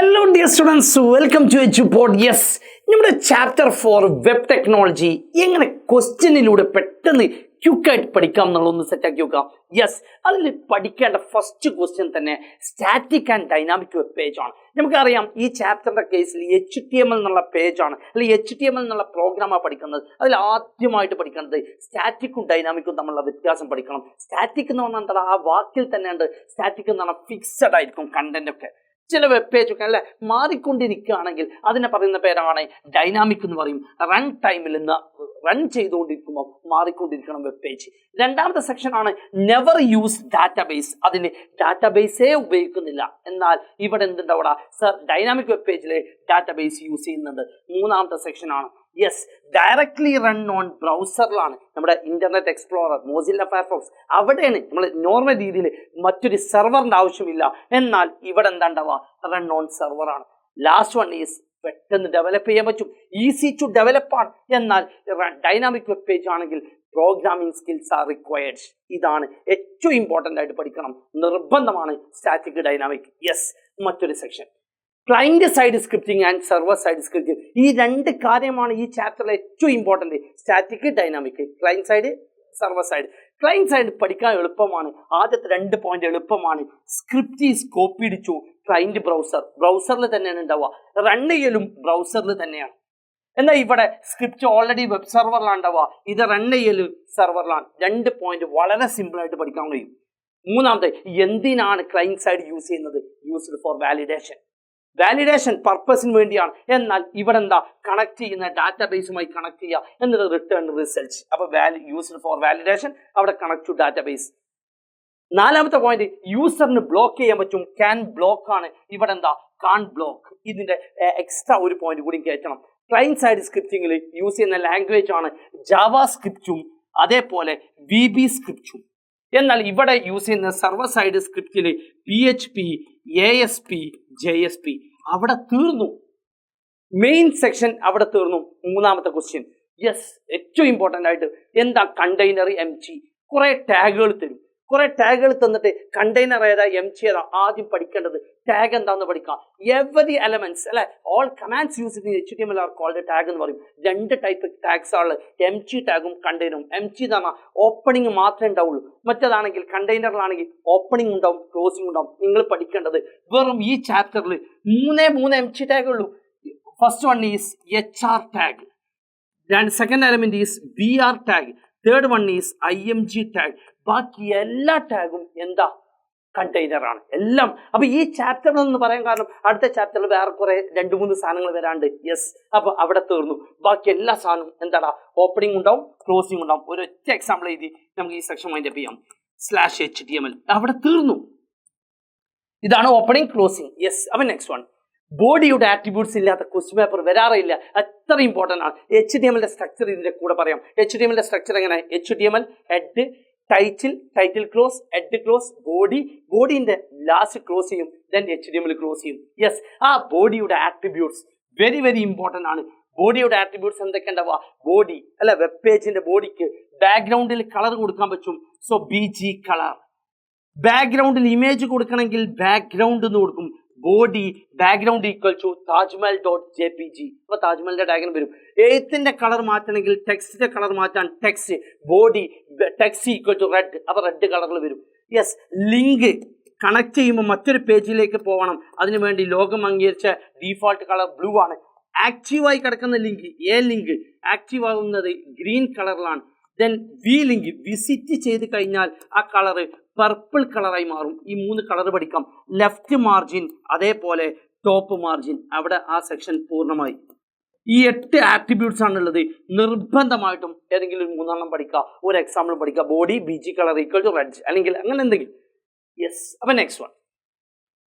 Hello dear students, welcome to EduPod. Yes, നമ്മുടെ chapter 4 web technology എങ്ങനെ ക്വസ്റ്റ്യനിലൂടെ പെട്ടെന്ന് ക്യുക്കായിട്ട് പഠിക്കാം എന്നുള്ളതൊന്ന് സെറ്റാക്കി നോക്കാം. യെസ്, അതിൽ പഠിക്കേണ്ട ഫസ്റ്റ് ക്വസ്റ്റ്യൻ തന്നെ static and dynamic web page ആണ്. നമുക്കറിയാം ഈ ചാപ്റ്ററിന്റെ കേസിൽ HTML എന്നുള്ള പേജാണ് അല്ലെങ്കിൽ HTML എന്നുള്ള പ്രോഗ്രാമാണ് പഠിക്കുന്നത്. അതിൽ ആദ്യമായിട്ട് പഠിക്കേണ്ടത് സ്റ്റാറ്റിക്കും ഡൈനാമിക്കും തമ്മിലുള്ള വ്യത്യാസം പഠിക്കണം. സ്റ്റാറ്റിക് എന്ന് പറഞ്ഞാൽ എന്താ, ആ വാക്കിൽ തന്നെയുണ്ട്. സ്റ്റാറ്റിക് എന്ന് പറഞ്ഞാൽ ഫിക്സഡ് ആയിരിക്കും കണ്ടന്റ് ഒക്കെ. ചില വെബ് പേജൊക്കെ അല്ലെ മാറിക്കൊണ്ടിരിക്കുകയാണെങ്കിൽ അതിനെ പറയുന്ന പേരാണ് ഡൈനാമിക് എന്ന് പറയും. റൺ ടൈമിൽ നിന്ന് റൺ ചെയ്തുകൊണ്ടിരിക്കുമ്പോൾ മാറിക്കൊണ്ടിരിക്കണം വെബ് പേജ്. രണ്ടാമത്തെ സെക്ഷൻ ആണ് നെവർ യൂസ് ഡാറ്റാബേസ്. അതിന് ഡാറ്റാബേസേ ഉപയോഗിക്കുന്നില്ല, എന്നാൽ ഇവിടെ എന്തുണ്ടാവും, സർ ഡൈനാമിക് വെബ് പേജിൽ ഡാറ്റാബേസ് യൂസ് ചെയ്യുന്നുണ്ട്. മൂന്നാമത്തെ സെക്ഷൻ ആണ് യെസ് ഡയറക്ട്ലി റൺ ഓൺ ബ്രൗസറിലാണ്. നമ്മുടെ ഇന്റർനെറ്റ് എക്സ്പ്ലോറർ, മോസില്ല ഫയർഫോക്സ്, അവിടെയാണ് നമ്മൾ നോർമൽ രീതിയിൽ മറ്റൊരു സെർവറിന്റെ ആവശ്യമില്ല. എന്നാൽ ഇവിടെ എന്താ ഉണ്ടാവുക, റൺ ഓൺ സെർവറാണ്. ലാസ്റ്റ് വൺ ഈസ് പെട്ടെന്ന് ഡെവലപ്പ് ചെയ്യാൻ പറ്റും, ഈസി ടു ഡെവലപ്പ് ആണ്. എന്നാൽ ഡൈനാമിക് വെബ് പേജ് ആണെങ്കിൽ പ്രോഗ്രാമിംഗ് സ്കിൽസ് ആർ റിക്വയർഡ്. ഇതാണ് ഏറ്റവും ഇമ്പോർട്ടൻ്റ് ആയിട്ട് പഠിക്കണം, നിർബന്ധമാണ് സ്റ്റാറ്റിക് ഡൈനാമിക്. യെസ്, മറ്റൊരു section client side scripting and server side scripting. ഈ രണ്ട് കാര്യമാണ് ഈ ചാപ്റ്ററിലെ ഏറ്റവും important. Static dynamic, client side, server side. Client side പഠിക്കാൻ എളുപ്പമാണ്, ആദ്യത്തെ 2 പോയിന്റ് എളുപ്പമാണ്. Script is copied to client browser, ബ്രൗസറിൽ തന്നെയാണ് ഉണ്ടാവുക. റൺ ചെയ്യലും ബ്രൗസറിൽ തന്നെയാണ്. എന്നാൽ ഇവിടെ സ്ക്രിപ്റ്റ് ഓൾറെഡി വെബ് സെർവറിലാണ് ഉണ്ടാവുക, ഇത് റൺ ചെയ്യലും സെർവറിലാണ്. 2 പോയിന്റ് വളരെ സിമ്പിൾ ആയിട്ട് പഠിക്കാൻ കഴിയും. മൂന്നാമത്തെ, എന്തിനാണ് ക്ലൈന്റ് സൈഡ് യൂസ് ചെയ്യുന്നത്? യൂസ്ഡ് ഫോർ വാലിഡേഷൻ, വാലിഡേഷൻ പർപ്പസിന് വേണ്ടിയാണ്. എന്നാൽ ഇവിടെ എന്താ, കണക്ട് ചെയ്യുന്ന ഡാറ്റാബേസുമായി കണക്ട് ചെയ്യുക എന്നിട്ട് റിട്ടേൺ റിസൾട്ട്. അപ്പൊ യൂസ്ഡ് ഫോർ വാലിഡേഷൻ, അവിടെ കണക്ട് ടു ഡാറ്റാബേസ്. നാലാമത്തെ പോയിന്റ്, യൂസറിന് ബ്ലോക്ക് ചെയ്യാൻ പറ്റും, ക്യാൻ ബ്ലോക്ക് ആണ്. ഇവിടെ എന്താ, കാൺ ബ്ലോക്ക്. ഇതിന്റെ എക്സ്ട്രാ ഒരു പോയിന്റ് കൂടി കയറ്റണം. ക്ലൈന്റ് സൈഡ് സ്ക്രിപ്റ്റിംഗിൽ യൂസ് ചെയ്യുന്ന ലാംഗ്വേജ് ആണ് ജാവ സ്ക്രിപ്റ്റും അതേപോലെ VB സ്ക്രിപ്റ്റും. എന്നാൽ ഇവിടെ യൂസ് ചെയ്യുന്ന സെർവർ സൈഡ് സ്ക്രിപ്റ്റിൽ PHP, ASP, JSP. അവിടെ തീർന്നു, മെയിൻ സെക്ഷൻ അവിടെ തീർന്നു. മൂന്നാമത്തെ ക്വസ്റ്റ്യൻ, യെസ് ഏറ്റവും ഇമ്പോർട്ടൻ്റ് ആയിട്ട്, എന്താ കണ്ടെയ്നർ MG. കുറെ ടാഗുകൾ തരും, കുറെ ടാഗുകൾ തന്നിട്ട് കണ്ടെയ്നർ ഏതാ MG ഏതാ ആദ്യം പഠിക്കേണ്ടത്. ടാഗ് എന്താണെന്ന് പഠിക്കാം. എവറി എലമെന്റ്സ് അല്ലെ, all commands use in HTML are called tag എന്ന് പറയും. 2 ടൈപ്പ് ടാഗ്സ് ആണ്, MG ടാഗും കണ്ടെയ്നറും. MG എന്ന് പറഞ്ഞാൽ ഓപ്പണിംഗ് മാത്രമേ ഉണ്ടാവുള്ളൂ, മറ്റേതാണെങ്കിൽ കണ്ടെയ്നറിലാണെങ്കിൽ ഓപ്പണിംഗ് ഉണ്ടാവും, ക്ലോസിംഗ് ഉണ്ടാവും. നിങ്ങൾ പഠിക്കേണ്ടത് വെറും ഈ ചാപ്റ്ററിൽ 3 MG ടാഗ് ഉള്ളൂ. First one is HR tag, second element is BR tag, third one is IMG tag. ബാക്കി എല്ലാ ടാഗും എന്താ, കണ്ടെയ്നർ ആണ് എല്ലാം. അപ്പൊ ഈ ചാപ്റ്റർ എന്ന് പറയാൻ കാരണം അടുത്ത ചാപ്റ്ററിൽ വേറെ കുറെ 2-3 സാധനങ്ങൾ വരാണ്ട്. യെസ്, അപ്പൊ അവിടെ തീർന്നു. ബാക്കി എല്ലാ സാധനവും എന്താടാ, ഓപ്പണിംഗ് ഉണ്ടാവും, ക്ലോസിംഗ് ഉണ്ടാവും. ഒരൊറ്റ എക്സാമ്പിൾ എഴുതി നമുക്ക് ഈ സെക്ഷൻ വൈൻഡ് അപ്പ് ചെയ്യാം. /HTML അവിടെ തീർന്നു. ഇതാണ് ഓപ്പണിംഗ്, ക്ലോസിംഗ്. യെസ്, അപ്പൊ നെക്സ്റ്റ് വൺ, ബോഡിയുടെ ആട്രിബ്യൂട്ട്സ് ഇല്ലാത്ത ക്വസ്റ്റ്യൻ പേപ്പർ വരാറില്ല. അത്ര ഇമ്പോർട്ടൻ്റ് ആണ്. HTML സ്ട്രക്ചർ ഇതിന്റെ കൂടെ പറയാം. HTML സ്ട്രക്ചർ എങ്ങനെ, HTML head, title close, head close, ബോഡിന്റെ ലാസ്റ്റ് ക്ലോസ് ചെയ്യും, ദെൻ HTML ക്ലോസ് ചെയ്യും. യെസ്, ആ ബോഡിയുടെ ആട്രിബ്യൂട്ട്സ് വെരി വെരി ഇമ്പോർട്ടൻ്റ് ആണ്. ബോഡിയുടെ ആട്രിബ്യൂട്ട്സ് എന്തൊക്കെ ഉണ്ടാവുക, ബോഡി അല്ല വെബ് പേജിന്റെ ബോഡിക്ക് ബാക്ക്ഗ്രൗണ്ടിൽ കളർ കൊടുക്കാൻ പറ്റും. So BG colour. ബാക്ക്ഗ്രൗണ്ടിൽ ഇമേജ് കൊടുക്കണമെങ്കിൽ ബാക്ക്ഗ്രൗണ്ട് എന്ന് കൊടുക്കും. ബോഡി ബാക്ക്ഗ്രൗണ്ട് ഈക്വൽ ടു താജ്മഹൽ.jpg. അപ്പൊ താജ്മഹലിന്റെ ഡയഗ്രം വരും. എഴുത്തിന്റെ കളർ മാറ്റണമെങ്കിൽ ടെക്സ്റ്റിന്റെ കളർ മാറ്റാൻ text, body text equal to red. അപ്പൊ റെഡ് കളറിൽ വരും. യെസ്, ലിങ്ക് കണക്ട് ചെയ്യുമ്പോൾ മറ്റൊരു പേജിലേക്ക് പോകണം, അതിനുവേണ്ടി ലോകം അംഗീകരിച്ച ഡീഫോൾട്ട് കളർ ബ്ലൂ ആണ്. ആക്റ്റീവായി കിടക്കുന്ന ലിങ്ക്, ലിങ്ക് ആക്റ്റീവ് ആകുന്നത് ഗ്രീൻ കളറിലാണ്. ദെൻ ലിങ്ക് വിസിറ്റ് ചെയ്ത് കഴിഞ്ഞാൽ ആ കളറ് പർപ്പിൾ കളറായി മാറും. ഈ 3 കളർ പഠിക്കാം. ലെഫ്റ്റ് മാർജിൻ അതേപോലെ ടോപ്പ് മാർജിൻ. അവിടെ ആ സെക്ഷൻ പൂർണ്ണമായി. ഈ 8 ആട്രിബ്യൂട്ട്സ് ആണുള്ളത്. നിർബന്ധമായിട്ടും ഏതെങ്കിലും ഒരു 3 പഠിക്കുക. ഒരു എക്സാമ്പിൾ പഠിക്കുക. Body BG colour equal to red അല്ലെങ്കിൽ അങ്ങനെ എന്തെങ്കിലും. യെസ്, അപ്പൊ next one,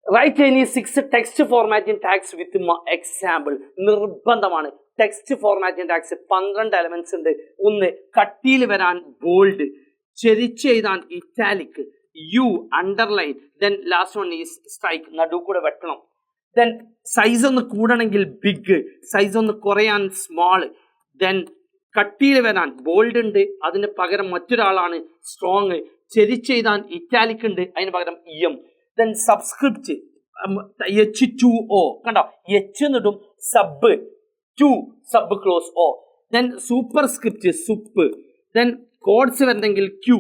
right any 6 text formatting tags with example. നിർബന്ധമാണ്. ടെക്സ്റ്റ് ഫോർമാറ്റിംഗ് ടാഗ്സ് 12 എലമെന്റ്സ് ഉണ്ട്. ഒന്ന്, കട്ടിയിൽ വരാൻ ബോൾഡ്, ചെരിച്ച് എഴുതാൻ italic, U underline, then last one is strike, നടു കൂടെ വെട്ടണം. ദെൻ സൈസ് ഒന്ന് കൂടണമെങ്കിൽ ബിഗ്, സൈസ് ഒന്ന് കുറയാൻ സ്മോൾ. ദെൻ കട്ടിയിൽ വരാൻ ബോൾഡ് ഉണ്ട്, അതിന് പകരം മറ്റൊരാളാണ് സ്ട്രോങ്. ചെരിച്ച് എഴുതാൻ ഇറ്റാലിക് ഉണ്ട്, അതിന് പകരം EM. ദെൻ സബ്സ്ക്രിപ്റ്റ് H2O കണ്ടോ, എച്ച് എന്നിടും sub to sub close O, then super script sup, then codes വരണമെങ്കിൽ Q,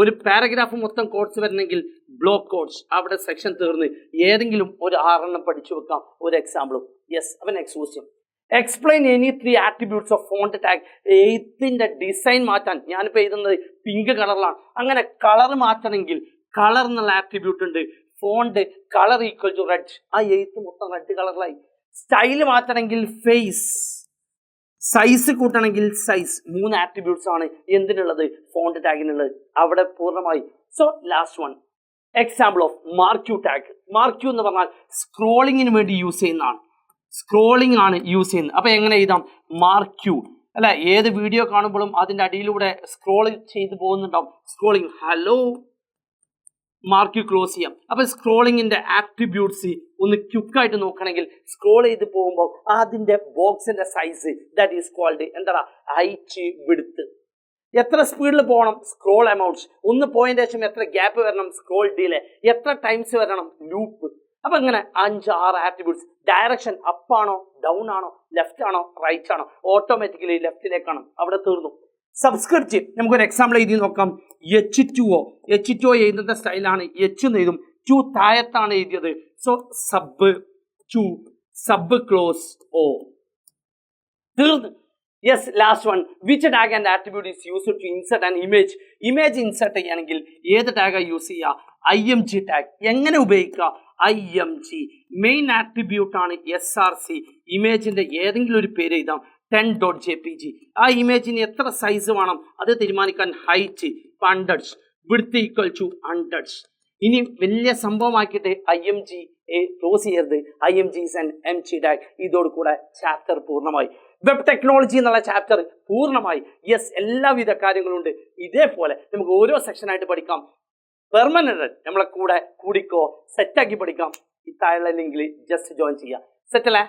ഒരു പാരഗ്രാഫ് മൊത്തം കോഡ്സ് വരണമെങ്കിൽ ബ്ലോക്ക് കോഡ്സ്. അവിടെ സെക്ഷൻ തീർന്ന് ഏതെങ്കിലും ഒരു 6 പഠിച്ചു വെക്കാം, ഒരു എക്സാമ്പിളും. യെസ്, അപ്പൊ next question, explain any 3 attributes of font tag. എഴുത്തിന്റെ ഡിസൈൻ മാറ്റാൻ, ഞാനിപ്പോൾ എഴുതുന്നത് പിങ്ക് കളറിലാണ്, അങ്ങനെ കളർ മാറ്റണമെങ്കിൽ കളർ എന്നുള്ള ആട്രിബ്യൂട്ട് ഉണ്ട്. Font colour equal to red, ആ എഴുത്ത് മൊത്തം റെഡ് കളറിലായി. സ്റ്റൈല് മാറ്റണമെങ്കിൽ ഫേസ്, സൈസ് കൂട്ടണമെങ്കിൽ സൈസ്. 3 ആട്രിബ്യൂട്ട്സ് ആണ് എന്തിനുള്ളത്, ഫോണ്ട് ടാഗിനുള്ളത്. അവിടെ പൂർണ്ണമായി. So last one, example of marquee tag. Marquee എന്ന് പറഞ്ഞാൽ സ്ക്രോളിങ്ങിന് വേണ്ടി യൂസ് ചെയ്യുന്നതാണ്, സ്ക്രോളിംഗ് ആണ് യൂസ് ചെയ്യുന്നത്. അപ്പൊ എങ്ങനെ എഴുതാം, മാർക്യൂ അല്ല, ഏത് വീഡിയോ കാണുമ്പോഴും അതിന്റെ അടിയിലൂടെ സ്ക്രോൾ ചെയ്ത് പോകുന്നുണ്ടാവും, സ്ക്രോളിംഗ്. ഹലോ, മാർക്ക് ക്ലോസ് ചെയ്യാം. അപ്പൊ സ്ക്രോളിങ്ങിന്റെ ആട്രിബ്യൂട്ട്സ് ഒന്ന് ക്വിക്കായിട്ട് നോക്കണമെങ്കിൽ സ്ക്രോൾ ചെയ്ത് പോകുമ്പോൾ അതിന്റെ ബോക്സിന്റെ സൈസ്, ദാറ്റ് ഈസ് കോൾഡ് എന്താ, ഹൈറ്റ് വിഡ്ത്ത്. എത്ര സ്പീഡിൽ പോകണം, സ്ക്രോൾ എമൗണ്ട്സ്. ഒന്ന് പോയിന്റ് ശേഷം എത്ര ഗ്യാപ്പ് വരണം, സ്ക്രോൾ ഡിലേ. എത്ര ടൈംസ് വരണം, ലൂപ്പ്. അപ്പൊ ഇങ്ങനെ 5-6 ആട്രിബ്യൂട്ട്സ്. ഡയറക്ഷൻ അപ്പാണോ ഡൗൺ ആണോ ലെഫ്റ്റ് ആണോ റൈറ്റ് ആണോ, ഓട്ടോമാറ്റിക്കലി ലെഫ്റ്റിലേക്കാണ്, അവിടെ തീർന്നു. സബ്സ്ക്രിപ്റ്റ് നമുക്കൊരു എക്സാമ്പിൾ എഴുതി നോക്കാം. H2O, H2O എഴുതുന്ന സ്റ്റൈലാണ്, എച്ച് എന്ന് എഴുതും, 2 താഴത്താണ് എഴുതിയത്. So sub to sub close O, തീർന്നു. Yes, last one, which tag and attribute is used to insert an image. Image insert ചെയ്യുകയാണെങ്കിൽ ഏത് ടാഗാ യൂസ് ചെയ്യുക, IMG ടാഗ്. എങ്ങനെ ഉപയോഗിക്കുക, IMG. മെയിൻ ആട്രിബ്യൂട്ട് ആണ് SRC. ഇമേജിന്റെ ഏതെങ്കിലും ഒരു പേര് എഴുതാം, 10.jpg. ആ ഇമേജിന് എത്ര സൈസ് വേണം അത് തീരുമാനിക്കാൻ ഹൈറ്റ് 100, വിഡ്ത്ത് ഈക്വൽ ടു 100. ഇനി വലിയ സംഭവമാക്കിയിട്ട് IMG ക്ലോസ് ചെയ്യരുത്, IMG is an MG tag. ഇതോടുകൂടെ ചാപ്റ്റർ പൂർണ്ണമായി. വെബ് ടെക്നോളജി എന്നുള്ള ചാപ്റ്റർ പൂർണ്ണമായി. യെസ്, എല്ലാവിധ കാര്യങ്ങളുണ്ട്. ഇതേപോലെ നമുക്ക് ഓരോ സെക്ഷനായിട്ട് പഠിക്കാം. പെർമനന്റ് നമ്മളെ കൂടെ കൂടിക്കോ, സെറ്റാക്കി പഠിക്കാം. ഈ താഴെ ലിങ്കിൽ ജസ്റ്റ് ജോയിൻ ചെയ്യാം. സെറ്റല്ലേ?